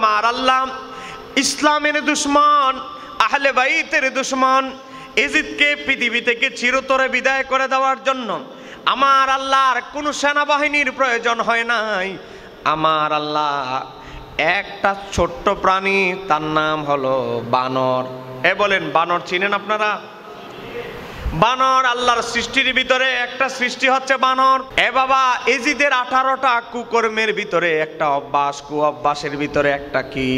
আমার আল্লাহ ইসলামের দুশমন, আহলে বাইতের দুশমন এজিদকে পৃথিবী থেকে চিরতরে বিদায় করে দেওয়ার জন্য আমার আল্লাহর কোনো সেনাবাহিনীর প্রয়োজন হয় নাই। আমার আল্লাহ একটা ছোট্ট প্রাণী, তার নাম হলো বানর। বলেন, বানর চিনেন আপনারা? বানর আল্লাহর সৃষ্টির ভিতরে একটা সৃষ্টি হচ্ছে বানর। বাবা, এজিদের 18টা কুকর্মের ভিতরে একটা অভ্যাস, কু অভ্যাসের ভিতরে একটা কি?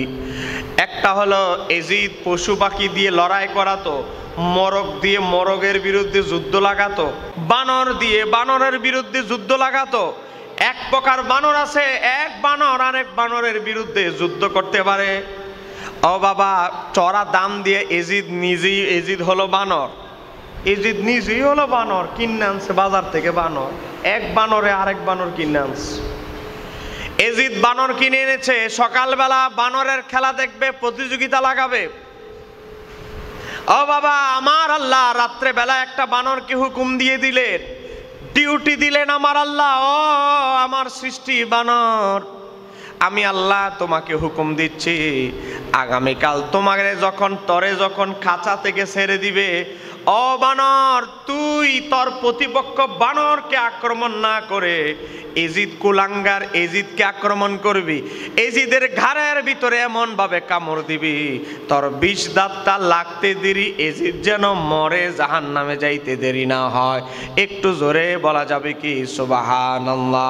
একটা হলো এজিদ পশু পাখি দিয়ে লড়াই করাতো, মরগ দিয়ে মরগের বিরুদ্ধে যুদ্ধ লাগাতো, বানর দিয়ে বানরের বিরুদ্ধে যুদ্ধ লাগাতো। এক প্রকার বানর আছে, এক বানর আরেক বানরের বিরুদ্ধে যুদ্ধ করতে পারে। ও বাবা, চড়া দাম দিয়ে এজিদ হলো বানর, এজিদ নিজেই হলো বানর, কিনে আনছে বাজার থেকে বানর। এক বানরে আরেক বানর কিনে আনছে। এজিদ বানর কিনে এনেছে, সকালবেলা বানরের খেলা দেখবে, প্রতিযোগিতা লাগাবে। ও বাবা, আমার আল্লাহ রাত্রে বেলা একটা বানরকে হুকুম দিয়ে দিলেন, ডিউটি দিলেন আমার আল্লাহ। ও আমার সৃষ্টি বানর, আমি আল্লাহ তোমাকে হুকুম দিচ্ছি, আগামীকাল তোমাকে যখন খাঁচা থেকে ছেড়ে দিবে, ও বানর, তুই তোর প্রতিপক্ষ বানরকে আক্রমণ না করে এজিদ কুলাঙ্গার এজিদকে আক্রমণ করবি। এজিদের ঘাড়ের ভিতরে এমন ভাবে কামড় দিবি, তোর 20 দাঁতটা লাগতে দেরি, এজিদ যেন মরে, জাহান্নামে যাইতে দেরি না হয়। একটু জোরে বলা যাবে কি সুবহানাল্লাহ?